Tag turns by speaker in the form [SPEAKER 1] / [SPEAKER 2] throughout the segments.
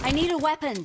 [SPEAKER 1] I need a weapon.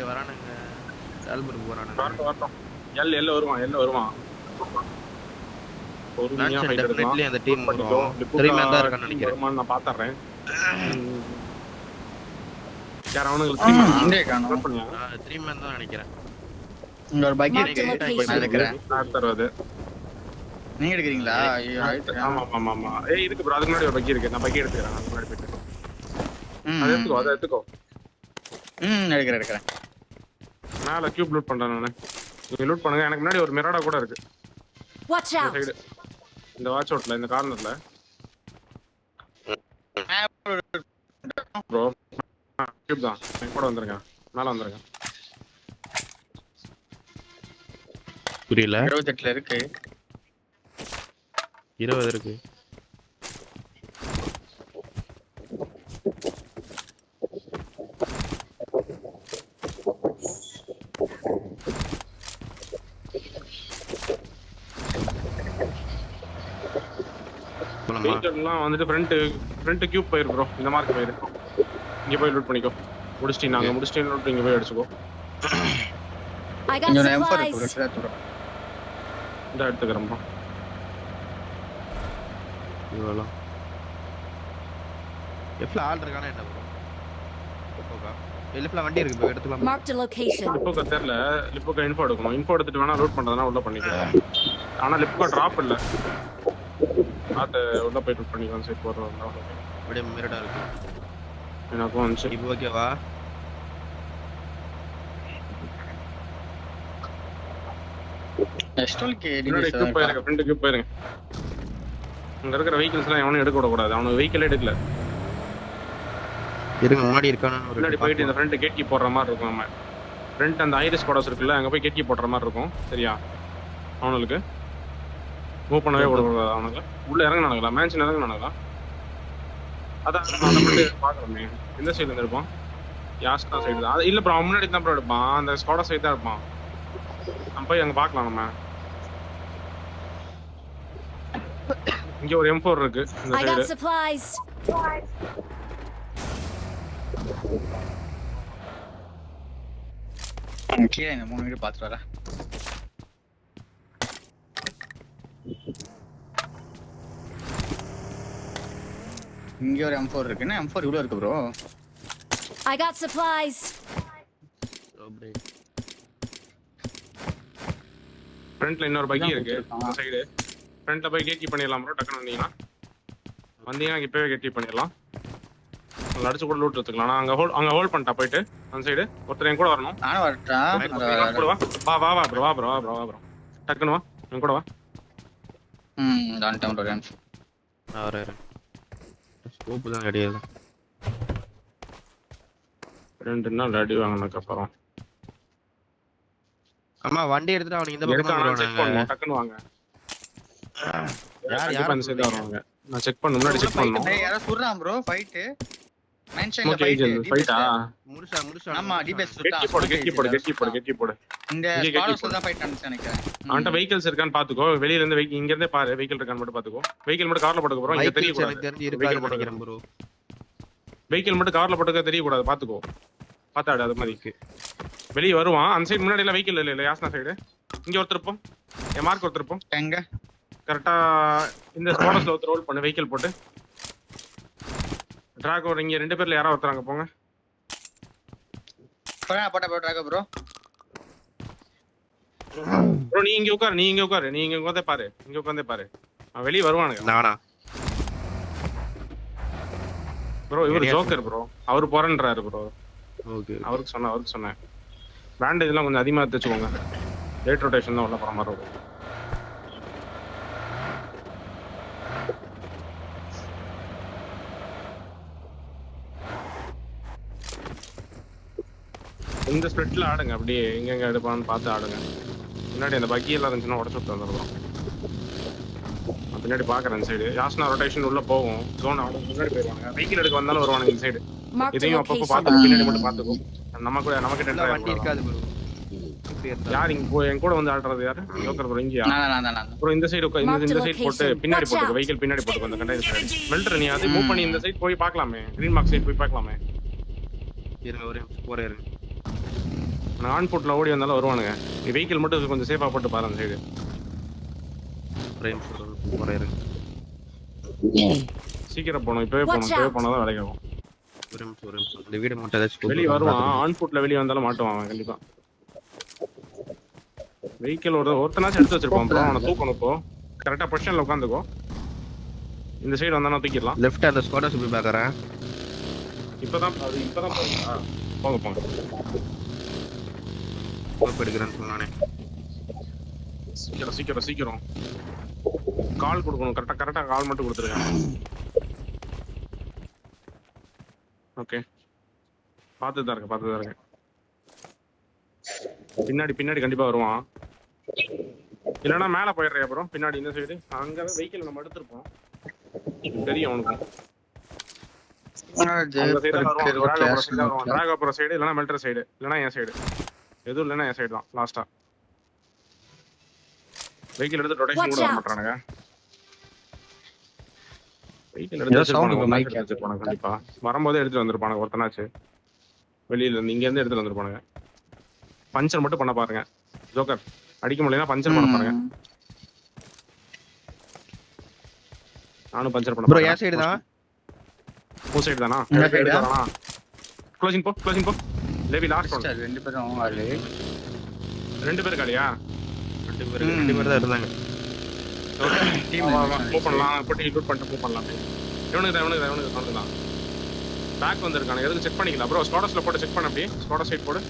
[SPEAKER 2] வரானுங்க Albert போறானுங்க.
[SPEAKER 3] வரட்டும். எல்ல வருவான். பொறுமையா ஃபைட் எடுக்கலாம்.
[SPEAKER 2] டெஃபினெட்லி அந்த டீம்
[SPEAKER 3] பண்ணிக்கோ.
[SPEAKER 2] தெரியுமா தான் இருக்கான்னு நினைக்கிறேன்.
[SPEAKER 3] வருமான்னு நான் பாத்துறேன். யார் அவனுங்க
[SPEAKER 4] இங்கே காணோம்.
[SPEAKER 3] பண்ணியா?
[SPEAKER 2] 3 மேன் தான் நினைக்கிறேன்.
[SPEAKER 4] இங்க ஒரு பக்கெட்
[SPEAKER 1] Marked a
[SPEAKER 4] இருக்கு.
[SPEAKER 1] location.
[SPEAKER 4] நான் எடுக்கிறேன்.
[SPEAKER 3] நான் தருவது.
[SPEAKER 4] நீங்க எடுக்கிறீங்களா? ஐயோ, right.
[SPEAKER 3] ஆமா. ஏய் இருக்கு ப்ரோ. அதுக்கு முன்னாடி ஒரு பக்கி இருக்கு. நான் பக்கி எடுத்துக்கறேன். அதுக்கு முன்னாடி போயிட்டு. அதை எடுத்துக்கோ.
[SPEAKER 4] எடுக்கிறேன்.
[SPEAKER 3] மேல கியூப் லூட் பண்றேன் நானு. நீங்க லூட் பண்ணுங்க. எனக்கு முன்னாடி ஒரு மிராடா கூட இருக்கு.
[SPEAKER 1] Watch
[SPEAKER 3] இந்த
[SPEAKER 1] out.
[SPEAKER 3] சைடு. இந்த வாட்ச் அவுட்ல இந்த கார்னர்ல. ப்ரோ கியூப் தான். என் கூட வந்துருங்க. மேல வந்துருங்க.
[SPEAKER 2] புரியல.
[SPEAKER 4] 28ல இருக்கு.
[SPEAKER 2] 20 இருக்கு.
[SPEAKER 3] வெஹிக்கிள்லாம் வந்துட்டு ஃப்ரண்ட் கியூப் போயிரு ப்ரோ. இந்த மார்க் போயிரு. இங்க போய் லூட் பண்ணிக்கோ. முடிச்சிட்டு லூட் இங்க போய் அடிச்சுக்கோ.
[SPEAKER 1] I got
[SPEAKER 4] இங்க ஒரு M4
[SPEAKER 1] supplies.
[SPEAKER 4] இருக்கு. எடுத்துறேன்.
[SPEAKER 3] இந்த எடுத்துக்கறேன் ப்ரோ.
[SPEAKER 2] இவ்வளோ எஃப்ல ஆள் இருக்கானா என்ன ப்ரோ? ஓகே. எஃப்ல வண்டி இருக்கு ப்ரோ, எடுத்துக்கலாம்.
[SPEAKER 1] Marked a location.
[SPEAKER 3] லிப்போக்கு தெரியல. லிப்போக்கு இன்ஃபோ எடுக்கணும். இன்ஃபோ எடுத்துட்டு வேணா லூட் பண்றதுனா உள்ள பண்ணிக்கலாம். ஆனா லிப்போ டிராப் இல்ல. அது உள்ள போய் லூட் பண்ணிக்கலாம். சரி போறோம்.
[SPEAKER 2] அப்படியே மிரடா இருக்கு.
[SPEAKER 3] எனக்கு வந்து
[SPEAKER 2] இப்போ ஓகேவா?
[SPEAKER 4] எஸ்டோல்க்கு
[SPEAKER 3] முன்னாடி கியூப் போயிருங்க. ஃப்ரண்ட் கியூப் போயிருங்க. இங்க இருக்கிற வெஹிக்கிள்ஸ் எல்லாம் எவனும் எடுக்க கூடாது. அவனுக்கு வெஹிக்கிள் எடுக்கல.
[SPEAKER 2] இருங்க முன்னாடி இருக்கானு ஒரு
[SPEAKER 3] முன்னாடி போயிட்டு இந்த ஃப்ரண்ட் கேட் கீ போடுற மாதிரி இருக்கும். நம்ம ஃப்ரண்ட் அந்த ஐரிஸ் கோடஸ் இருக்குல்ல, அங்க போய் கேட் கீ போடுற மாதிரி இருக்கும். சரியா? அவனுக்கு மூவ் பண்ணவே கூடாது. அவனுக்கு உள்ள இறங்கினானுங்களா? மேன்ஷன் இறங்கினானுங்களா? அதான் அந்த மட்டும் பாக்குறோமே. எந்த சைடுல இருந்து இருப்பான்? யாஸ்கா சைடு தான். அது இல்ல ப்ரோ, அவன் முன்னாடி தான் ப்ரோ எடுப்பான். அந்த ஸ்குவாட் சைடு தான் இருப்பான். நம்ம போய் அங்க பார்க்கலாம். நம்ம இங்க ஒரு M4 இருக்கு இந்த
[SPEAKER 1] I got
[SPEAKER 3] சைடு.
[SPEAKER 1] supplies.
[SPEAKER 4] கீழே இந்த 3 வீடு பார்த்துட்டு வரேன். இங்க ஒரு M4 இருக்கு. என்ன M4 இவ்வளவு இருக்கு ப்ரோ?
[SPEAKER 1] I got supplies.
[SPEAKER 3] ஃப்ரண்ட்ல இன்னொரு பக்கி இருக்கு இந்த சைடு. ஃப்ரண்ட்ல போய் கேட் கீ பண்ணிடலாம் ப்ரோ. டக்குன்னு வந்தீங்கன்னா இப்பவே கேட் கீ பண்ணிடலாம். உங்களை அடிச்சு கூட லூட் எடுத்துக்கலாம். நான் அங்க ஹோல்ட் பண்ணிட்டா போயிட்டு அந்த சைடு ஒருத்தர் என் கூட வரணும்.
[SPEAKER 4] நானும் வரட்டா?
[SPEAKER 3] வா ப்ரோ. டக்குன்னு வா. என் கூட வா.
[SPEAKER 4] வந்துட்டேன் ப்ரோ.
[SPEAKER 2] நான் வரேன். ஸ்கோப் தான் கிடையாது.
[SPEAKER 3] 2 நாள் அடி வாங்கினதுக்கு அப்புறம்
[SPEAKER 2] அம்மா வண்டி எடுத்துட்டு அவனுக்கு இந்த பக்கம்
[SPEAKER 3] செக்
[SPEAKER 2] வருவாங்க.
[SPEAKER 3] பண்ணணும். டக்குன்னு வாங்க.
[SPEAKER 2] யார்
[SPEAKER 3] அந்த சைடு வருவாங்க. நான் செக் பண்ண முன்னாடி செக் பண்ணனும்.
[SPEAKER 4] டேய் யாரோ சுடுறான் ப்ரோ. ஃபைட் மென்ஷன்ல
[SPEAKER 3] ஓகே
[SPEAKER 4] ஃபைட்.
[SPEAKER 3] ஃபைட்டா?
[SPEAKER 2] முடிச்சா.
[SPEAKER 4] ஆமா டிபெஸ்
[SPEAKER 3] கேட் கீ போடு.
[SPEAKER 4] இந்த ஸ்குவாட்ஸ்ல தான் ஃபைட் நடந்துச்சு நினைக்கிறேன்.
[SPEAKER 3] அவன்ட்ட வெஹிக்கிள்ஸ் இருக்கான்னு பாத்துக்கோ. வெளியில இருந்து இங்க இருந்தே பாரு. வெஹிக்கிள் இருக்கான்னு மட்டும் பாத்துக்கோ. வெஹிக்கிள் மட்டும் கார்ல போட்டுக்க ப்ரோ. இங்க தெரிய கூடாது.
[SPEAKER 2] எனக்கு தெரிஞ்சு இருக்காது நினைக்கிறேன் ப்ரோ.
[SPEAKER 3] வெஹிக்கிள் மட்டும் கார்ல போட்டுக்க தெரிய கூடாது. பாத்துக்கோ. பாத்தாடு அது மாதிரி. வெளிய வருவான். அந்த சைடு முன்னாடி எல்லாம் வெஹிக்கிள் இல்ல. யாஸ்னா சைடு இங்க ஒருத்தர் இருப்போம். என் மார்க் ஒருத்தர் இருப்போம்.
[SPEAKER 4] எங்க
[SPEAKER 3] கரெக்டா இந்த ஸ்குவாட்ஸ்ல ஒருத்தர் ரோல் பண்ணு. வெஹிக்கிள் போட்டு டிராக் ஓவர். இங்க 2 பேர்ல யாரோ ஒருத்தராங்க போங்க.
[SPEAKER 4] போடா ட்ராக் ப்ரோ.
[SPEAKER 3] ப்ரோ நீ இங்க உட்காரு நீ இங்க உட்கார்ந்தே பாரு அவன் வெளிய வருவானுங்க
[SPEAKER 2] நானா
[SPEAKER 3] ப்ரோ இவரு ஜோக்கர் ப்ரோ அவர் போறன்றாரு ப்ரோ
[SPEAKER 2] ஓகே
[SPEAKER 3] அவருக்கு சொன்னேன் பேண்டேஜ் எல்லாம் கொஞ்சம் அதிகமா தச்சுக்கோங்க லேட் ரொட்டேஷன் தான் உள்ள போற மாதிரி இருக்கும் இந்த ஸ்ப்ளிட்ல ஆடுங்க அப்படியே எங்க எடுப்பான்னு பார்த்து ஆடுங்க முன்னாடி அந்த பக்கி எல்லாம் இருந்துச்சுன்னா உடச்சு விட்டு வந்துடுறோம் பின்னாடி பாக்குறேன் இந்த சைடு யாஸ்னா ரொட்டேஷன் உள்ள போகும் ஜோன் ஆடும் முன்னாடி போயிடுவாங்க வெஹிக்கிள் எடுக்க வந்தாலும் வருவானுங்க இந்த சைடு
[SPEAKER 1] Marked a
[SPEAKER 3] இதையும் அப்பப்போ
[SPEAKER 1] location.
[SPEAKER 3] பார்த்துக்கோ பின்னாடி மட்டும் பார்த்துக்கோ நமக்கு
[SPEAKER 2] எல்லாம் வண்டி இருக்காது ப்ரோ
[SPEAKER 3] யார் இங்க என் கூட வந்து ஆடுறது யாரு ஜோக்கர் ப்ரோ இங்கயா
[SPEAKER 4] நான்
[SPEAKER 3] ப்ரோ இந்த சைடு இந்த சைடு போட்டு
[SPEAKER 1] location.
[SPEAKER 3] பின்னாடி
[SPEAKER 1] Watch
[SPEAKER 3] போட்டுக்கோ
[SPEAKER 1] out.
[SPEAKER 3] வெஹிக்கிள் பின்னாடி போட்டுக்கோ அந்த கண்டெய்னர் சைடு மெல்டர் நீ அது மூவ் பண்ணி இந்த சைடு போய் பார்க்கலாமே கிரீன் மார்க் சைடு போய் பார்க்கலாமே
[SPEAKER 2] இருங்க ஒரே இருங்க
[SPEAKER 3] நான் ஆன் ஃபுட்ல ஓடி வந்தாலும் வருவானுங்க நீ வெஹிக்கிள் மட்டும் கொஞ்சம் சேஃபா போட்டு பாரு அந்த சைடு
[SPEAKER 2] ஒரே இருங்க
[SPEAKER 3] சீக்கிரம் போகணும் இப்பவே
[SPEAKER 1] Watch
[SPEAKER 3] போனாதான் வேலைக்கு ஆகும்
[SPEAKER 2] ஒரு நிமிஷம் இந்த வீடு மட்டும் ஏதாச்சும்
[SPEAKER 3] வெளியே வருவான் ஆன் ஃபுட்ல வெளியே வந்தாலும் மாட்டுவான் அவன் கண்டிப்பா வெஹிக்கிள் ஒருத்தனாச்சும் எடுத்து வச்சிருப்பான் ப்ரோ அவனை தூக்கணும் இப்போ கரெக்டா பொசிஷன்ல உட்காந்துக்கோ இந்த சைடு வந்தானா தூக்கிடலாம்
[SPEAKER 2] லெஃப்ட் அந்த ஸ்குவாடா சுத்தி பார்க்கறேன்
[SPEAKER 3] இப்பதான் போங்க
[SPEAKER 2] கோப் எடுக்கிறேன்னு சொன்னானே
[SPEAKER 3] சீக்கிரம் கால் கொடுக்கணும் கரெக்டா கால் மட்டும் கொடுத்துருங்க ஓகே பார்த்துதான் இருக்கேன் பின்னாடி கண்டிப்பா வருவான் இல்லைன்னா மேல போயிடுறியா ப்ரோ பின்னாடி இந்த சைடு அங்கதான் வெஹிக்கிள் நம்ம எடுத்திருப்போம் தெரியும் அவனுக்கும் டிராகோபுரம் சைடு இல்லைன்னா மெல்டர் சைடு இல்லைன்னா என் சைடு எதுவும் இல்லைன்னா என் சைடு தான் லாஸ்டா வெஹிக்கிள் எடுத்து ரொட்டேஷன் கூட வர மாட்டானுங்க வெஹிக்கிள் எடுத்து கண்டிப்பா வரும்போதே எடுத்து வந்திருப்பானுங்க ஒருத்தனாச்சு வெளியில இருந்து இங்க இருந்து எடுத்து வந்திருப்பானுங்க பஞ்சர் மட்டும் பண்ண பாருங்க ஜோக்கர் அடிக்க முடியலன்னா பஞ்சர் பண்ண பாருங்க நானும் பஞ்சர் பண்ண
[SPEAKER 2] ப்ரோ என் சைடு தான்
[SPEAKER 3] உன் சைடு தானா க்ளோசிங் போ லேவி லாஸ்ட் ஒன்
[SPEAKER 4] ரெண்டு பேரும் ஆளு
[SPEAKER 3] ரெண்டு பேர் காலியா
[SPEAKER 2] ரெண்டு பேர் தான் இருந்தாங்க
[SPEAKER 3] மூவ் பண்ணலாம் போட்டு லூட் பண்ணிட்டு மூவ் பண்ணலாம் இவனுக்கு தான் பேக் வந்திருக்கானே எதுக்கு செக் பண்ணிக்கலாம் ப்ரோ ஸ்குவாடஸ்ல போட்டு செக் பண்ண அப்படியே ஸ்குவாடஸ் சைடு போடு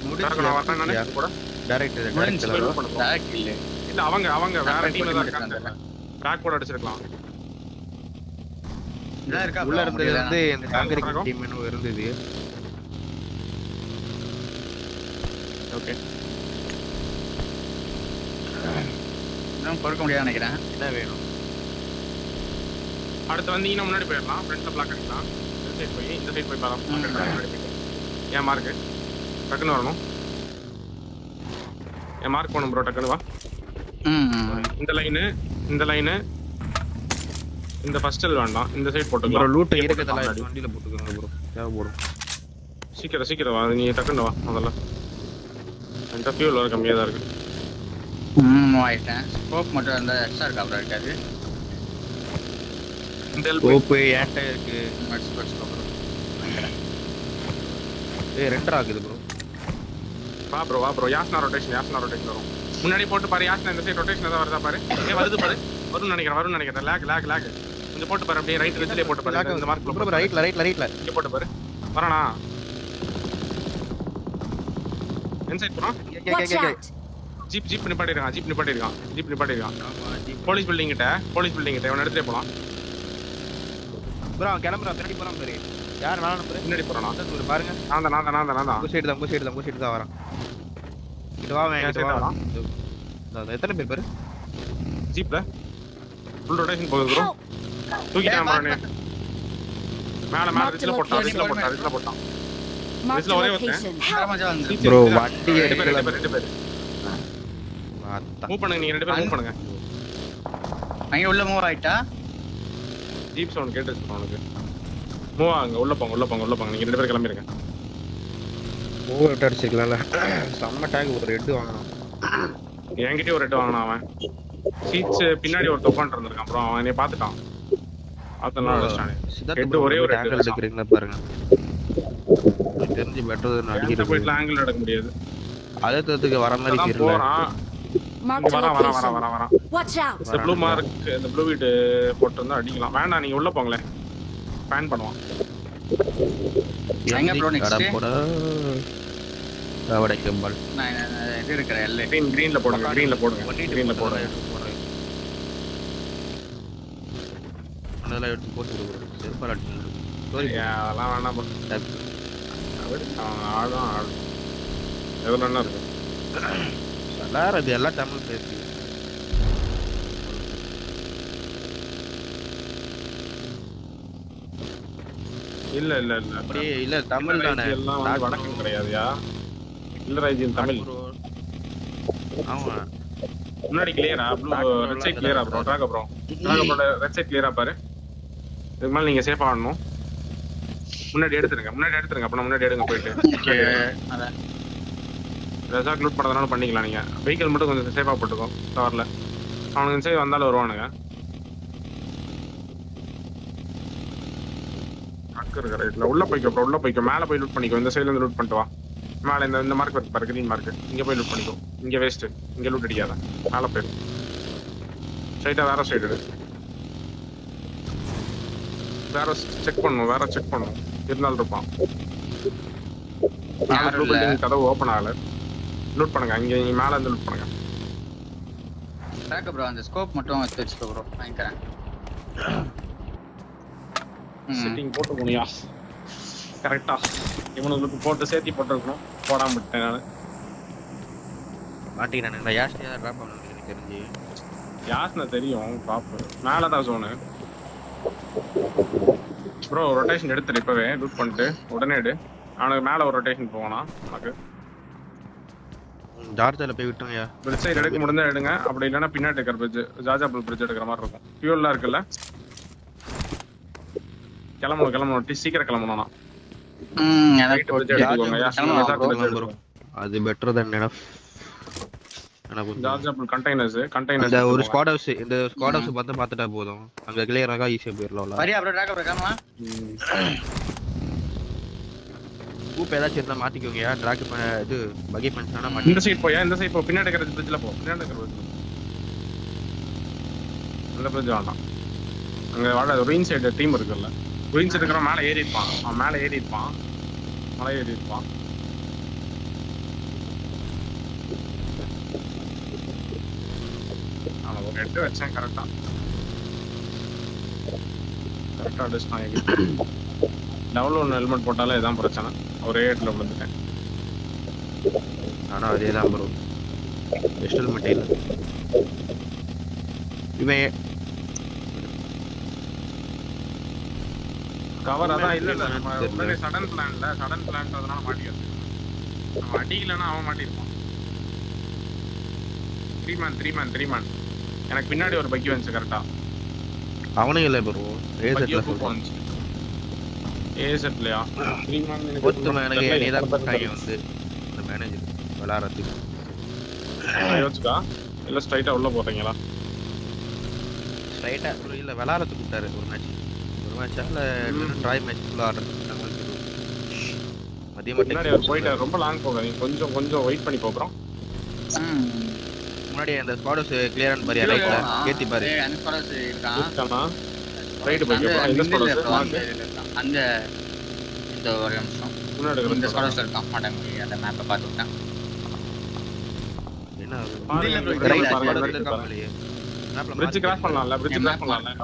[SPEAKER 3] நான் வரேன் நானே கூட
[SPEAKER 2] டைரக்ட்
[SPEAKER 4] டாக் இல்ல
[SPEAKER 3] இல்ல அவங்க வேற டீம்ல தான் இருக்காங்க பேக் போட அடிச்சிருக்கலாம்
[SPEAKER 4] இதா இருக்கா
[SPEAKER 2] உள்ள இருந்தது வந்து இந்த காங்கிரீட் டீம் என்ன இருந்தது
[SPEAKER 3] ஓகே
[SPEAKER 4] இன்னும் கொடுக்க முடியாது நினைக்கிறேன்
[SPEAKER 2] என்ன வேணும்
[SPEAKER 3] அடுத்து வந்தீங்கன்னா முன்னாடி போயிடலாம் ஃப்ரண்ட்ல பிளாக் அடிக்கலாம் இந்த சைடு போய் பார்க்கலாம் என் மார்க்கு டக்குன்னு வரணும் என் மார்க் போகணும் ப்ரோ டக்குன்னு வா இந்த லைனு இந்த ஃபர்ஸ்ட் வேண்டாம் இந்த சைடு போட்டுக்கலாம்
[SPEAKER 2] ப்ரோ லூட் இருக்கதெல்லாம் வண்டியில போட்டுக்கோங்க ப்ரோ தேவைப்படும்
[SPEAKER 3] சீக்கிரம் வா நீ டக்குன்னு வா முதல்ல என்கிட்ட ஃபியூல் வர கம்மியாக தான் இருக்கு
[SPEAKER 4] ஆயிட்டேன் ஸ்கோப் மட்டும் இருந்தா எக்ஸ்ட்ரா இருக்கா ப்ரோ இருக்காது
[SPEAKER 3] இந்த
[SPEAKER 2] ஸ்கோப்பு ஏன்ட்ட இருக்கு
[SPEAKER 4] ஸ்கோப்
[SPEAKER 2] ரெண்டரை ஆகுது ப்ரோ
[SPEAKER 3] வா ப்ரோ யாஸ்னா ரொட்டேஷன் வரும் முன்னாடி போட்டு பாரு யாஸ்னா இந்த சைடு ரொட்டேஷன் ஏதாவது வருதா பாரு வருது பாரு வரும்னு நினைக்கிறேன் லேக் கொஞ்சம் போட்டு பாரு அப்படியே ரைட் ரிஜ்லயே போட்டு பாரு இந்த மார்க்
[SPEAKER 2] ப்ரோ ரைட்ல
[SPEAKER 3] இங்க போட்டு பாரு வரனா inside bro
[SPEAKER 1] Watch out.
[SPEAKER 3] Jeep நிப்பாட்டிருக்கான் போலீஸ் பில்டிங் கிட்ட இவன் எடுத்துட்டே போலாம்
[SPEAKER 2] ப்ரோ அவன் கிளம்புறான் பின்னாடி போறான் பாரு யார் நாலு நம்பர்
[SPEAKER 3] பின்னாடி போறானா
[SPEAKER 2] ஒரு பாருங்க
[SPEAKER 3] நான் தான்
[SPEAKER 2] உங்க சைடு தான் வரான் இங்க வா எத்தனை பேர் பாரு
[SPEAKER 3] ஜீப்ல ஃபுல் ரொட்டேஷன் போகுது ப்ரோ தூக்கிட்டான் பாருங்க மேல ரிட்ஜ்ல போட்டான்
[SPEAKER 1] Marked a
[SPEAKER 3] ஒரே
[SPEAKER 1] location.
[SPEAKER 2] ப்ரோ வண்டி
[SPEAKER 3] ரெண்டு பேர் மூவ் பண்ணுங்க நீங்க ரெண்டு பேரும் மூவ் பண்ணுங்க
[SPEAKER 4] அங்க உள்ள மூவ் ஆயிட்டா
[SPEAKER 3] ஜீப் சவுண்ட் கேட்டுச்சு உனக்கு மூவ் ஆகுங்க உள்ள போங்க நீங்க ரெண்டு பேரும் கிளம்பிருங்க
[SPEAKER 2] ஓவர் விட்டு அடிச்சிக்கலாம்ல செம்ம டேக் ஒரு ரெட் வாங்கணும்
[SPEAKER 3] என்கிட்டயே ஒரு ரெட் வாங்கினான் அவன் சீட்ஸ் பின்னாடி ஒரு தொப்பான் இருந்திருக்கான் அப்புறம் அவன் என்னைய பார்த்துட்டான் அதெல்லாம் அடிச்சிட்டானே ஹெட் ஒரே ஒரு
[SPEAKER 2] ஆங்கிள் எடுக்கிறீங்களா பாருங்க தெரிஞ்சு பெட்டர்
[SPEAKER 3] அடிக்கிற போயிட்டு ஆங்கிள் எடுக்க முடியாது
[SPEAKER 2] அதே தத்துக்கு வர மாதிரி
[SPEAKER 3] போறான்
[SPEAKER 1] Marked a
[SPEAKER 3] வரான்
[SPEAKER 1] location.
[SPEAKER 3] வரான்
[SPEAKER 1] Watch out!
[SPEAKER 3] இந்த ப்ளூ மார்க் இந்த ப்ளூ வீடு போட்டிருந்தா அடிக்கலாம் வேண்டாம் நீங்க உள்ள போங்களேன் பேன் பண்ணுவான்
[SPEAKER 4] எங்க ப்ரோ நெக்ஸ்ட்
[SPEAKER 2] கவடைக்கம்பல்
[SPEAKER 4] நான் இது இருக்கிற எல்லை
[SPEAKER 3] கிரீன்ல போடுங்க கிரீன்ல போடுங்க
[SPEAKER 2] அதெல்லாம் எடுத்து போட்டு விடுறோம் செருப்பால் அடிச்சு
[SPEAKER 3] அதெல்லாம் வேணாம் ஆடும் எதுல என்ன இருக்கு
[SPEAKER 2] எல்லாரும் இது எல்லாம் தமிழ் பேசி
[SPEAKER 3] இல்ல
[SPEAKER 2] அப்படியே இல்ல தமிழ் தானே
[SPEAKER 3] எல்லாம் வந்து வடக்கு கிடையாதுயா இல்ல ராஜ்யம் தமிழ்
[SPEAKER 2] ஆமா
[SPEAKER 3] முன்னாடி கிளியரா ப்ளூ ரெட் சைட் கிளியரா ப்ரோ ட்ராகப்ரோட ரெட் சைட் கிளியரா பாரு இதுக்கு மேல நீங்க சேஃபா ஆடணும் முன்னாடி எடுத்துருங்க அப்ப முன்னாடி எடுங்க போயிட்டு
[SPEAKER 4] அதான்
[SPEAKER 3] ரெசார்ட் லூட் பண்ணதுனால பண்ணிக்கலாம் நீங்க வெஹிக்கிள் மட்டும் கொஞ்சம் சேஃபா போட்டுக்கோ கவர்ல அவனுக்கு சேஃப் வந்தாலும் வருவானுங்க அக்கு இருக்க ரைட்ல உள்ள போய்க்கோ மேல போய் லூட் பண்ணிக்கோ இந்த சைடுல இருந்து லூட் பண்ணிட்டு வா மேல இந்த மார்க் இருக்கு பாரு கிரீன் மார்க் இங்க போய் லூட் பண்ணிக்கோ இங்க வேஸ்ட் இங்க லூட் அடிக்காத மேல போயிரு ஸ்ட்ரைட்டா வேற சைடு எடு வேற செக் பண்ணும் இருந்தாலும் இருப்பான் ப்ளூ பில்டிங் கதவு ஓபன் ஆகல லூட் பண்ணுங்க இங்க மேல இருந்து லூட் பண்ணுங்க
[SPEAKER 4] பேக் ப்ரோ அந்த ஸ்கோப் மட்டும் எடுத்து வச்சுக்கோ ப்ரோ வாங்கிக்கிறேன்
[SPEAKER 3] செட்டிங் போட்டு போனியா கரெக்டா இவனுக்கு போட்டு சேர்த்தி போட்டுருக்கணும் போடாம விட்டேன் நான்
[SPEAKER 2] மாட்டிக்கிறேன் யாஸ்டியா ட்ராப் பண்ணணும் எனக்கு தெரிஞ்சு
[SPEAKER 3] யாஸ்னா தெரியும் பாப்பு மேலதான் சோனு ப்ரோ ரொட்டேஷன் எடுத்துரு இப்பவே லூட் பண்ணிட்டு உடனே எடு அவனுக்கு மேல ஒரு ரொட்டேஷன் போவானா உனக்கு
[SPEAKER 2] ஜார்ஜால போய் விட்டோங்கயா
[SPEAKER 3] பிரிட்ஜ் சைடு எடுக்க முடிஞ்சா எடுங்க அப்படி இல்லைன்னா பின்னாடி இருக்கிற பிரிட்ஜ் ஜார்ஜாபுல் பிரிட்ஜ் எடுக்கிற மாதிரி இருக்கும் ஃபியூல்லாம் இருக்குல்ல கிளம்பணும் சீக்கிரம் கிளம்பணும்
[SPEAKER 2] அது பெட்டர் தென் எனஃப்
[SPEAKER 3] ஜார்ஜாபுல் கண்டெய்னர்ஸ்
[SPEAKER 2] இந்த ஒரு ஸ்குவாட் ஹவுஸ் இந்த ஸ்குவாட் ஹவுஸ் பார்த்துட்டா போதும் அங்க கிளியராக ஈஸியா போயிரலாம்
[SPEAKER 4] சரியா ப்ரோ ட்ராக் ப்ரோ காமா
[SPEAKER 2] கூப் ஏதாச்சும் இருந்தா மாட்டிக்கோங்கயா ட்ராக் இது பகி பஞ்சானா மாட்டி
[SPEAKER 3] இந்த சைடு போ பின்னாடி இருக்கிற பிரிட்ஜ்ல போ பின்னாடி இருக்கிற பிரிட்ஜ் அந்த பிரிட்ஜ் வேண்டாம் அங்க வாட ரூயின் சைடு டீம் இருக்குல்ல ரூயின் சைடு இருக்கிற மேல ஏறி இருப்பான் அவன் மேல ஏறி இருப்பான் மலை ஏறி இருப்பான் அவன் ஒரு எடுத்து வச்சேன் கரெக்டா அடிச்சிட்டான் லெவல் 1 ஹெல்மெட் போட்டாலே இதான் பிரச்சனை ஒரே இடத்துல விழுந்துட்டேன்
[SPEAKER 2] ஆனா அதே தான் ப்ரோ பெஸ்ட் ஹெல்மெட் இல்ல இவன்
[SPEAKER 3] கவர் அதான் இல்ல நம்ம சடன் பிளான்ன்றதுனால மாட்டிக்கிறது நம்ம அடிக்கலன்னா அவன் மாட்டிருப்பான் 3 man எனக்கு பின்னாடி ஒரு பக்கி வந்துச்சு கரெக்டா
[SPEAKER 2] அவனே இல்ல ப்ரோ ஏசெட்ல
[SPEAKER 3] வந்துச்சு ஏசெட்லயா 3 man
[SPEAKER 2] ஒருத்தன் எனக்கு நீதான் கூப்பிட்டாங்க வந்து அந்த மேனேஜர் விளையாடுறதுக்கு
[SPEAKER 3] யோசிச்சுக்கா இல்ல ஸ்ட்ரைட்டா உள்ள போறீங்களா
[SPEAKER 2] ஸ்ட்ரைட்டா இல்ல விளையாடுறதுக்கு கூப்பிட்டாரு ஒரு மேட்சா இல்ல ட்ரை மேட்ச் ஃபுல்லா ஆடுறது மதியம் மட்டும்
[SPEAKER 3] போயிட்டு ரொம்ப லாங் போகாதீங்க கொஞ்சம் வெயிட் பண்ணி போறோம்
[SPEAKER 2] முன்னாடி அந்த ஸ்குவாட்ஸ் கிளியரன் பாரியா ரைட்ல கேத்தி பாரு
[SPEAKER 4] அந்த ஸ்குவாட்ஸ் இருக்கான்
[SPEAKER 3] ரைட் போய் இந்த ஸ்குவாட்ஸ்
[SPEAKER 4] அந்த இந்த ஒரு நிமிஷம்
[SPEAKER 3] முன்னாடி
[SPEAKER 4] இந்த ஸ்குவாட்ஸ் இருக்கான் மாட்டாங்க அந்த மேப்பை பார்த்துட்டேன்
[SPEAKER 2] என்ன
[SPEAKER 3] ரைட் பாருங்க பிரிட்ஜ் கிராஸ் பண்ணலாம்ல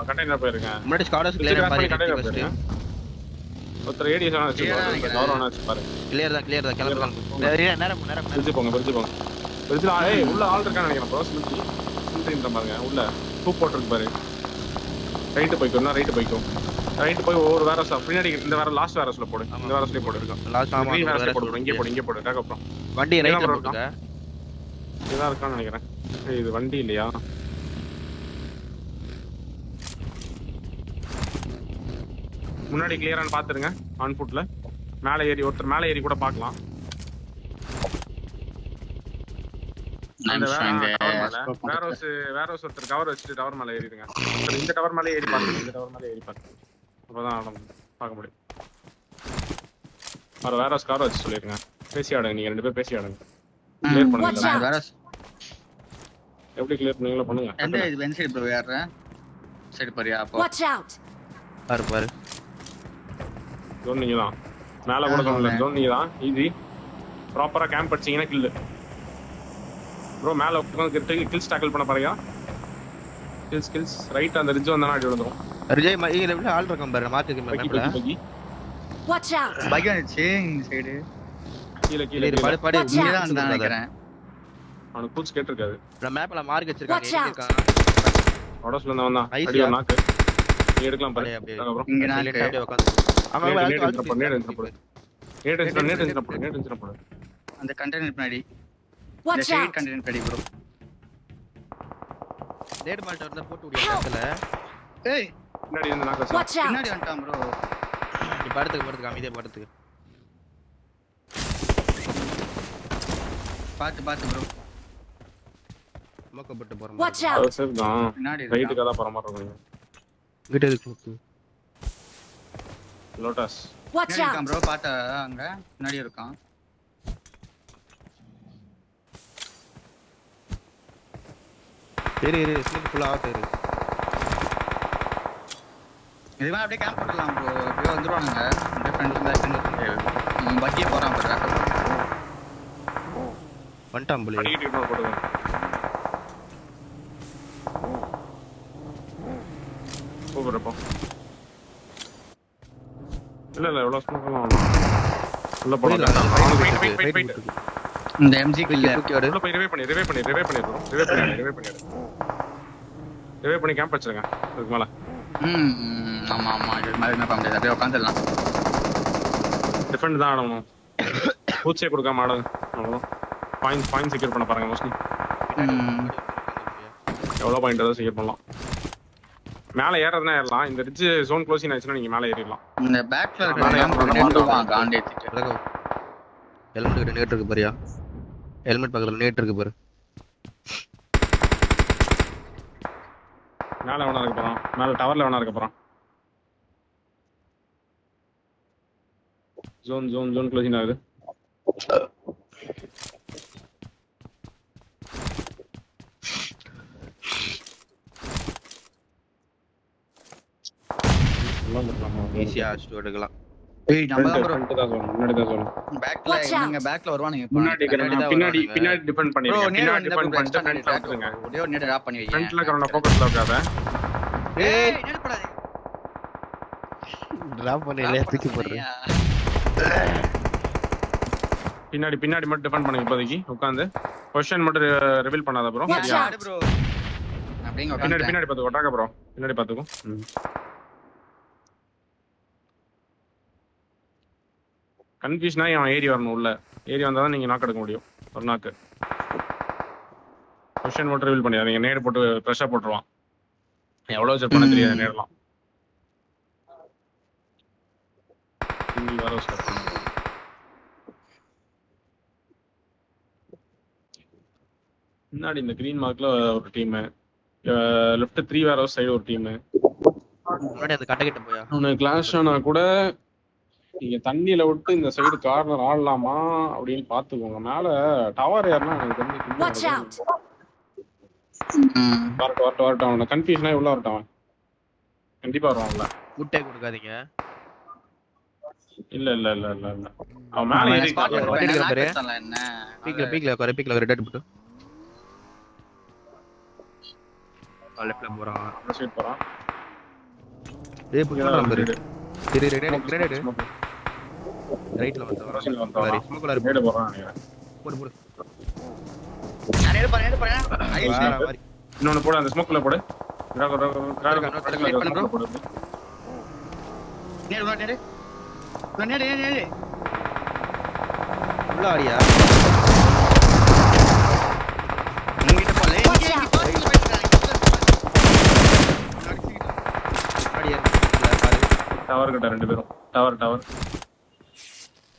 [SPEAKER 3] கண்டெய்னர் போயிருங்க
[SPEAKER 2] முன்னாடி ஸ்குவாட்ஸ் கிளியரன் பாரியா ஃபர்ஸ்ட்
[SPEAKER 3] ஒருத்தர் ஏடிஎஸ் ஆன வச்சு கவர்ன வச்சு பாரு
[SPEAKER 2] கிளியர் தான் கிளம்பலாம் நேரம்
[SPEAKER 3] பிரிட்ஜ் போங்க பிரிட்ஜ்ல உள்ள ஆள் இருக்கான்னு நினைக்கிறேன் ப்ரோ சில்ட்ரின்ற பாருங்க உள்ள டூ போட்டுருக்கு பாரு ரைட் போய்க்கோ ரைட் போய் ஒவ்வொரு வேரஸ் பின்னாடி இந்த வேற லாஸ்ட் வேரஸ்ல போடு இந்த வேரஸ்லயே போடு இருக்கும்
[SPEAKER 2] லாஸ்ட் ஆமா
[SPEAKER 3] வேரஸ்ல போடு இங்க போடு அப்புறம்
[SPEAKER 2] வண்டி ரைட்ல போடுங்க
[SPEAKER 3] இதா இருக்கான்னு நினைக்கிறேன் இது வண்டி இல்லையா முன்னாடி கிளியரான்னு பாத்துருங்க ஆன் ஃபுட்ல ஒருத்தர் மேல ஏறி கூட பார்க்கலாம் வேற ஒருத்தர் கவர் வச்சுட்டு டவர் மேல ஏறிடுங்க இந்த டவர் மேல ஏறி பாருங்க அப்பதான் பார்க்க முடியும் வேற ஸ்கார் வச்சு சொல்லிருங்க பேசி ஆடுங்க நீங்க 2 பேர் பேசி ஆடுங்க கிளியர் பண்ணுங்க எப்படி கிளியர் பண்ணீங்களோ பண்ணுங்க.
[SPEAKER 4] எந்த இது வென் சைடு ப்ரோ ஏற சைடு பாரியா அப்போ
[SPEAKER 1] Watch out!
[SPEAKER 2] பாரு பாரு.
[SPEAKER 3] ஜோன் நீங்க தான். மேல கூட சொல்லல. ஜோன் நீங்க தான். ஈஸி. ப்ராப்பரா கேம்ப் அடிச்சீங்கன்னா கில். ப்ரோ மேல உட்கார்ந்து கில்ஸ் டாக்கிள் பண்ண பாருங்க. கில்ஸ் ரைட் அந்த ரிட்ஜ் வந்தானா அடி விழுந்துரும்.
[SPEAKER 2] ரிஜய் இங்க லெவல்ல ஆள் இருக்கான் பாரு மார்க்குக்கு மேப்ல.
[SPEAKER 1] Watch out!
[SPEAKER 4] பைக் வந்துச்சு இந்த சைடு
[SPEAKER 3] கீழ
[SPEAKER 2] இது பாரு பாரு
[SPEAKER 1] Watch
[SPEAKER 4] இங்க
[SPEAKER 1] out.
[SPEAKER 4] தான் வந்தா நினைக்கிறேன்.
[SPEAKER 3] அவனுக்கு பூட்ஸ் கேட்டிருக்காது.
[SPEAKER 2] நான் மேப்ல மார்க் வச்சிருக்காங்க
[SPEAKER 1] Watch
[SPEAKER 2] எங்க
[SPEAKER 1] out.
[SPEAKER 2] இருக்கான்.
[SPEAKER 3] ஒடஸ்ல இருந்து வந்தான்.
[SPEAKER 2] Nice
[SPEAKER 3] அடி
[SPEAKER 2] யா.
[SPEAKER 3] ஒரு நாக்கு. நீ எடுக்கலாம் பாரு.
[SPEAKER 2] அப்படியே
[SPEAKER 3] ப்ரோ.
[SPEAKER 4] இங்க
[SPEAKER 2] சைலண்டா
[SPEAKER 4] நாக்கு
[SPEAKER 2] அப்படியே உட்கார்ந்து. அவன்
[SPEAKER 3] நேடு
[SPEAKER 2] ஆள்
[SPEAKER 3] நேடு போடு. நேடு போடு.
[SPEAKER 4] அந்த கண்டெய்னர் பின்னாடி இந்த
[SPEAKER 1] Watch
[SPEAKER 4] சைடு
[SPEAKER 1] out!
[SPEAKER 4] கண்டெய்னர் பின்னாடி ப்ரோ.
[SPEAKER 2] நேட் மால்ட்ட வந்து போட்டு விடிய இடத்துல.
[SPEAKER 4] ஏய்
[SPEAKER 3] பின்னாடி இருந்து நாக்கு வச்சா.
[SPEAKER 1] Watch out!
[SPEAKER 4] பின்னாடி வந்துட்டான் ப்ரோ.
[SPEAKER 2] நீ படுத்துக்கு அமைதியா படுத்துக்கு.
[SPEAKER 4] பாத்து ப்ரோ.
[SPEAKER 2] ஸ்மோக்க போட்டு போறோம்.
[SPEAKER 1] Watch
[SPEAKER 3] அது
[SPEAKER 1] out!
[SPEAKER 3] சேஃப் தான்.
[SPEAKER 4] பின்னாடி
[SPEAKER 3] ரைட்டுக்கு தான் போற மாதிரி இருக்கும்.
[SPEAKER 2] கிட்ட இருக்கு.
[SPEAKER 3] லோட்டஸ்.
[SPEAKER 1] Watch
[SPEAKER 4] இருக்கான்
[SPEAKER 1] out!
[SPEAKER 4] ப்ரோ பாத்தா அங்க பின்னாடி இருக்கான்.
[SPEAKER 2] இரு ஸ்மோக் ஃபுல்லா ஆஃப் இரு.
[SPEAKER 4] இதுவே அப்படியே கேம்ப் போடலாம் ப்ரோ. அப்படியே வந்துருவானுங்க. இந்த ஃப்ரண்ட் பேக் பக்கியே போறான் ப்ரோ.
[SPEAKER 2] வந்துட்டான் புலி.
[SPEAKER 3] அடிக்கிட்டு இgnore போடுங்க. போறப்போ. இல்ல எவ்வளவு ஸ்மோக்லாம் உள்ள போடலாம். அவனுக்கு வெயிட்.
[SPEAKER 4] இந்த எம்ஜிக்கு இல்ல.
[SPEAKER 2] தூக்கி வர.
[SPEAKER 3] உள்ள போய் ரிவைவ் பண்ணி bro. ரிவைவ் பண்ணி கேம்ப் வச்சிருங்க. அதுக்கு மேல.
[SPEAKER 4] ஆமா இது மாதிரி என்ன பண்ண முடியாது. அப்படியே உட்காந்துடலாம்.
[SPEAKER 3] டிஃபெண்ட் தான் ஆடணும். பூச்சே கொடுக்காம ஆடுங்க. அவ்வளவுதான். பாயிண்ட் செக்யூர் பண்ண பாருங்க மோஸ்ட்லி. எவ்வளவு பாயிண்ட் ஏதாவது செக்யூர் பண்ணலாம். மேல ஏறதுனா ஏறலாம். இந்த ரிட்ஜ் ஜோன் க்ளோசிங் ஆயிடுச்சுன்னா நீங்க மேல ஏறிடலாம்.
[SPEAKER 4] இந்த பேக்ல
[SPEAKER 3] மேல
[SPEAKER 4] இருக்க காண்டேத்திட்டு.
[SPEAKER 2] ஹெல்மெட் கிட்ட நேட் இருக்கு பாரியா. ஹெல்மெட் பக்கத்துல நேட் இருக்கு பாரு.
[SPEAKER 3] மேல வேணா இருக்க போறான். மேல டவர்ல வேணா இருக்க போறான். ஜோன் க்ளோசிங் ஆகுது.
[SPEAKER 2] ஈஸியா அடிச்சு எடுக்கலாம்.
[SPEAKER 4] ஏய் நம்ம தான் ப்ரோ
[SPEAKER 3] முன்னாடி தான் சொல்லணும்.
[SPEAKER 4] பேக்ல நீங்க பேக்ல வருவானுங்க.
[SPEAKER 3] பின்னாடி டிபெண்ட் பண்ணிடுங்க. பின்னாடி டிபெண்ட் பண்ணிட்டு ஃப்ரண்ட் சாப்பிடுங்க.
[SPEAKER 4] ஒரே ஒரு நேரா டிராப் பண்ணி வைங்க.
[SPEAKER 3] ஃப்ரண்ட்ல கரன ஃபோக்கஸ்ல வைக்காத.
[SPEAKER 4] ஏய் நேடு போடாதே.
[SPEAKER 2] டிராப் பண்ணல தூக்கி போடுறேன்.
[SPEAKER 3] பின்னாடி மட்டும் டிபெண்ட் பண்ணுங்க இப்போதைக்கு. உட்கார்ந்து பொசிஷன் மட்டும் ரிவீல் பண்ணாத ப்ரோ.
[SPEAKER 1] Watch out.
[SPEAKER 4] ப்ரோ அப்படிங்க உட்கார்ந்து.
[SPEAKER 3] பின்னாடி பாத்து ஒட்டாக ப்ரோ. பின்னாடி பாத்துக்கோ. கன்ஃபியூஷனா அவன் ஏறி வரணும் உள்ள. ஏறி வந்தா தான் நீங்க நாக் எடுக்க முடியும். ஒரு நாக்கு. பொசிஷன் மட்டும் ரிவீல் பண்ணிடாதீங்க. நேடு போட்டு பிரஷர் போட்டுருவான். எவ்வளவு செட் பண்ண தெரியாது நேரலாம். வேற ஸ்டார்ட் பண்ணு. முன்னாடி இந்த கிரீன் மார்க்ல ஒரு டீம், லெஃப்ட் 3 வேற சைடு ஒரு டீம்.
[SPEAKER 2] முன்னாடி அந்த கட்ட கிட்ட போயா.
[SPEAKER 3] அவனு கிளாஷ் ஆனா கூட நீங்க தண்ணியில விட்டு இந்த சைடு கார்னர் ஆடலாமா அப்படின்னு பாத்துக்கோங்க. மேல டவர் ஏறனா எனக்கு
[SPEAKER 1] Watch out!
[SPEAKER 3] வரட்டும் அவன கன்ஃபியூஷனா உள்ள வரட்டும். அவன் கண்டிப்பா வருவான்ல.
[SPEAKER 2] முட்டை கொடுக்காதீங்க.
[SPEAKER 3] இல்ல அவன் மேல ஏறி
[SPEAKER 4] என்ன
[SPEAKER 2] பீக்ல ரெட் அட் போட்டு லெஃப்ட்ல போறான்.
[SPEAKER 3] சைடு போறான்.
[SPEAKER 2] டேய் புடிடா பாரு. சரி கிரேனேட் ரைட்ல வந்து ஸ்மோக்ல
[SPEAKER 3] மேல போறான் நினைக்கிறேன்.
[SPEAKER 2] போடு
[SPEAKER 4] நேடு பாரு ஐஸ்
[SPEAKER 3] இன்னொன்னு போடு. அந்த ஸ்மோக்ல போடு.
[SPEAKER 4] நேடு
[SPEAKER 2] உள்ள ஆடியா.
[SPEAKER 4] இங்கிட்ட போல
[SPEAKER 2] ஆடியா பாரு.
[SPEAKER 3] டவர் கிட்ட ரெண்டு பேரும். டவர்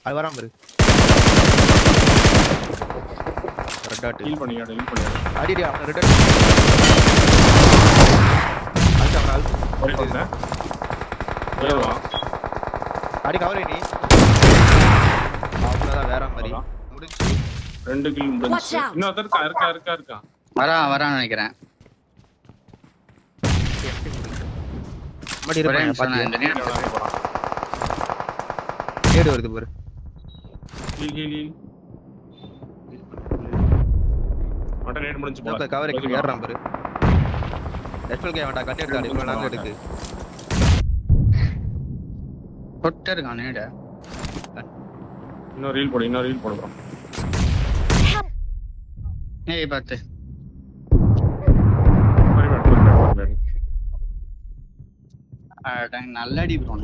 [SPEAKER 2] அது வராம பாரு. ரெட் டாட்
[SPEAKER 3] ஹீல் பண்ணியாடு.
[SPEAKER 2] அடிடியா ரெட் டாட். அல்டா
[SPEAKER 3] ஒரே கொல்ல. ஏவா
[SPEAKER 2] அடி கவர் நீ. அவ்வளவுதான் வேற மாதிரி முடிஞ்சு.
[SPEAKER 3] 2 கில் முடிஞ்சு. இன்னொருத்தர் இருக்கா.
[SPEAKER 4] வரான்னு நினைக்கிறேன்.
[SPEAKER 2] மடி
[SPEAKER 4] ஒரே
[SPEAKER 2] இருப்பான்
[SPEAKER 4] நிமிஷம் நான்
[SPEAKER 2] பாத்து.
[SPEAKER 4] இந்த நேரத்துல
[SPEAKER 2] நேடு வருது பாரு.
[SPEAKER 3] மட்டும் நேட் முடிஞ்சு போல.
[SPEAKER 2] ஓகே கவர் ஏறறான் பாரு. எஸ்எல்கே வேண்டாம் கட்டி எடுத்து இவ்வளவு நேரம் எடுக்கு.
[SPEAKER 4] தொட்டு இருக்கான் நேட.
[SPEAKER 3] இன்னொரு ரீல் போடு bro.
[SPEAKER 4] ஏய் பாத்து. நல்ல அடி ப்ரோ.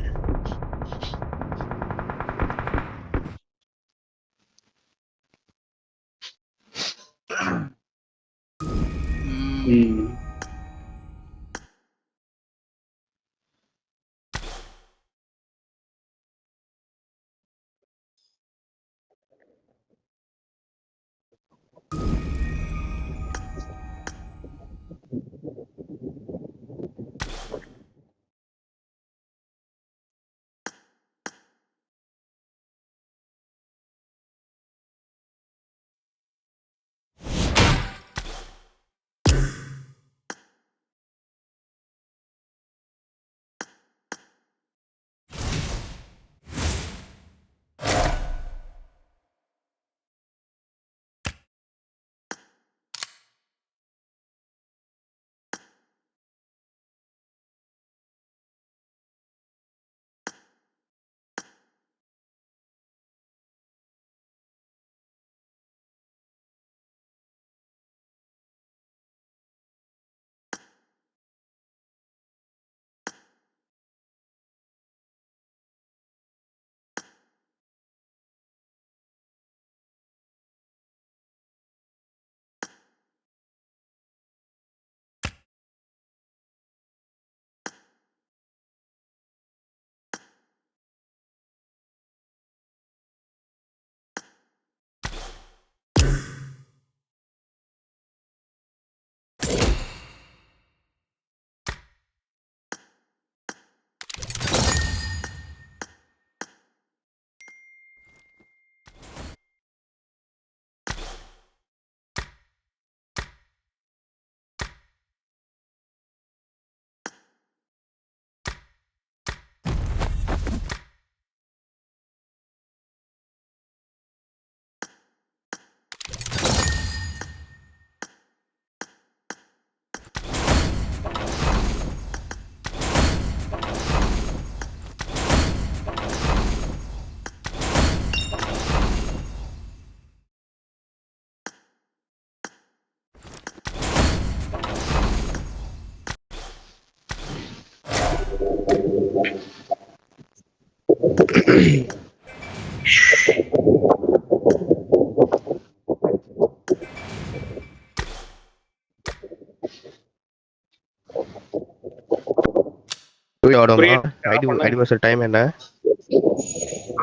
[SPEAKER 2] ஐடி மாஸ்டர் டைம் என்ன?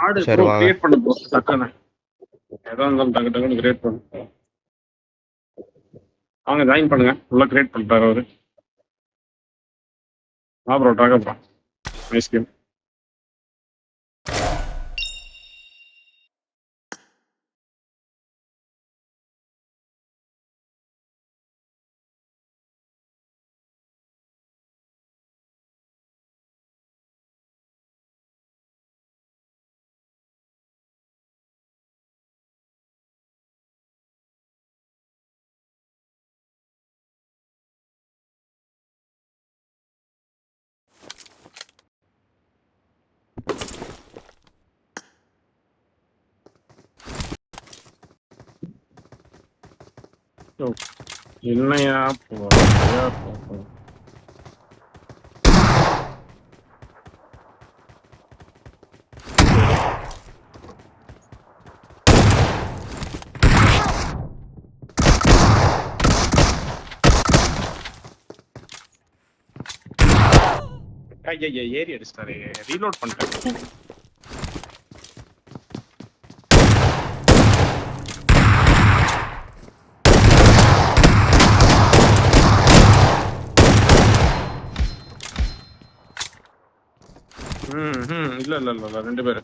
[SPEAKER 3] ஆடு
[SPEAKER 2] சரி,
[SPEAKER 3] ப்ரோ
[SPEAKER 2] வாங்க.
[SPEAKER 3] கிரியேட் பண்ணு ப்ரோ டக்குன்னு. ஏதோ இருந்தாலும் டக்குன்னு கிரியேட் பண்ணு. அவங்க ஜாயின் பண்ணுங்க. உள்ள கிரியேட் பண்ணிட்டாரு அவரு. ப்ரோ டாக ப்ரோ. Nice game. என்னையா போ. ஐயா ஏறி அடிச்சிட்டாரு. ரீலோட் பண்ணிட்டேன். இல்ல ரெண்டு பேரு.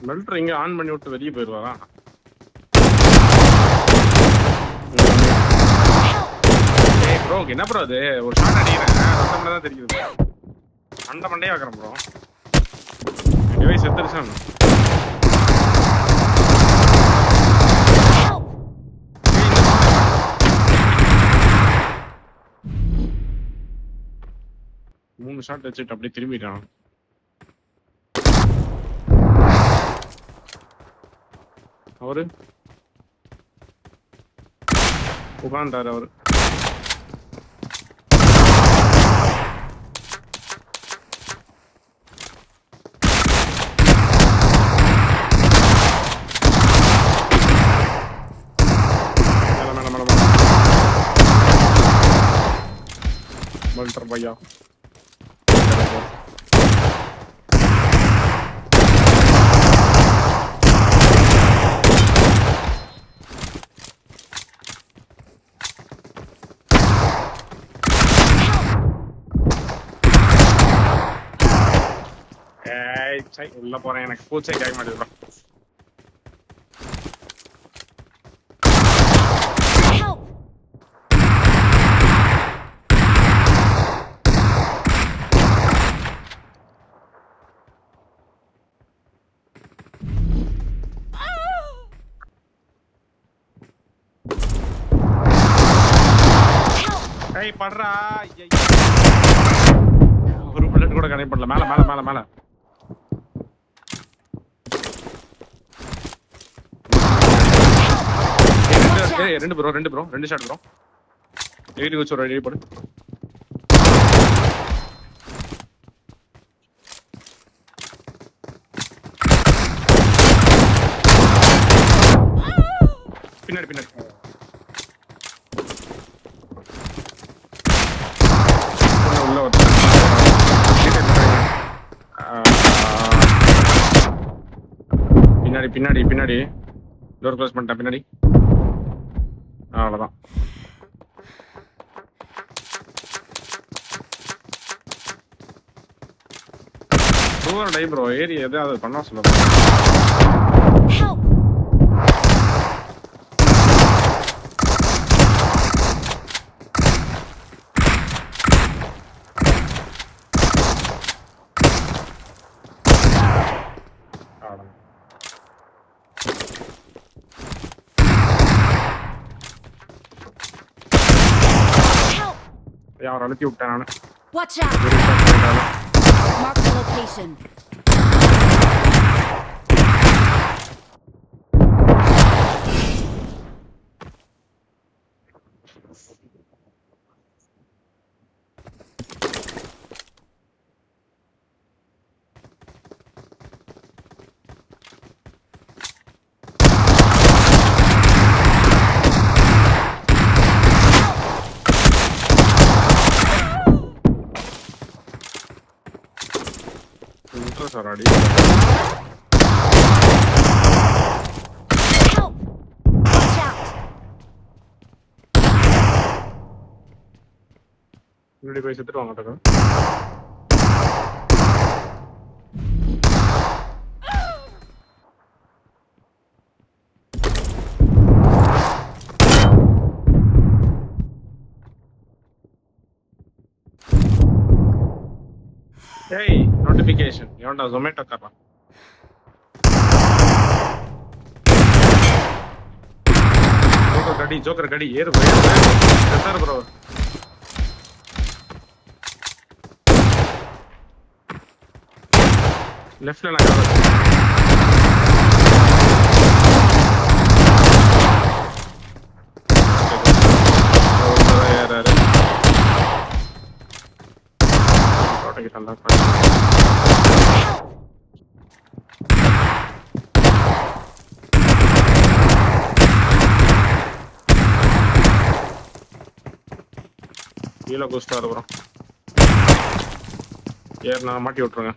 [SPEAKER 3] மெல்டர் இங்க ஆன் பண்ணி விட்டு வெளியே போயிடுவாரா? ஏய் ப்ரோ என்ன ப்ரோ அது ஒரு ஷாட் அடிக்கிறேன் ரெண்டு மணி தான் தெரியுது அண்ட மண்டையே வைக்கிறேன் ப்ரோ டிவைஸ் செத்துருச்சான் மூணு ஷாட் வச்சுட்டு அப்படியே திரும்பிட்டான் அவரு உட்காந்துட்டாரு அவரு मल्टर भैया உள்ள போறேன் எனக்கு பூச்சை கேட்க மாட்டேங்குது படுறா ஒரு புல்லட் கூட கனெக்ட் பண்ணல மேல மேல மேல மேல ரெண்டு ப்ரோ ரெண்டு ஷாட் ப்ரோ எயிட்டி வச்சு ஒரு ரெடி போடு பின்னாடி பின்னாடி பின்னாடி பின்னாடி பின்னாடி டோர் க்ளோஸ் பண்ணிட்டேன் பின்னாடி அவ்வளோதான் டூர் டை ப்ரோ ஏரியா எதாவது பண்ண சொல்லுங்க யார் அழுத்தி விட்டேன் நானு
[SPEAKER 1] Watch out! Mark the location.
[SPEAKER 3] Already.
[SPEAKER 1] Help! Watch out!
[SPEAKER 3] முன்னாடி போய் செத்துட்டு வாங்கட்டா Hey, notification. You want a Zomato karra? Joker gadi, year bro. Sir bro. Left lane aga. கீழே குஸ்டா இருக்கிறோம் ஏர் நான் மாட்டி விட்டுருங்க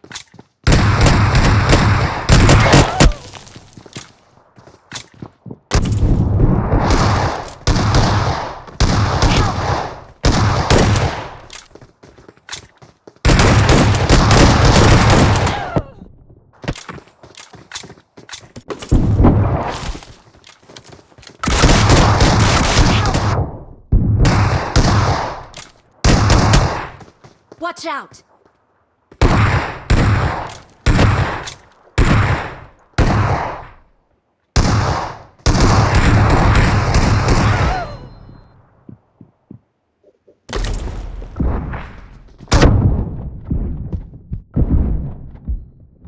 [SPEAKER 1] Watch out!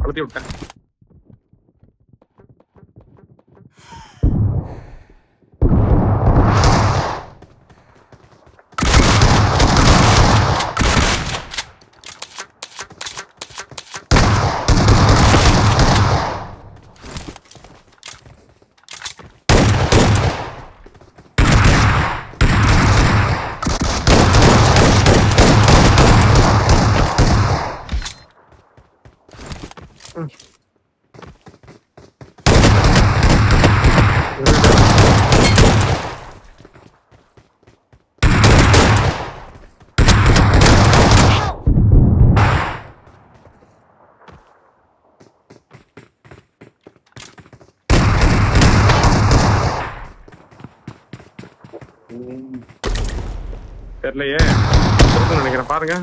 [SPEAKER 3] அழுத்தி விட்டேன். தெரியலையே நினைக்கிறேன் பாருங்க.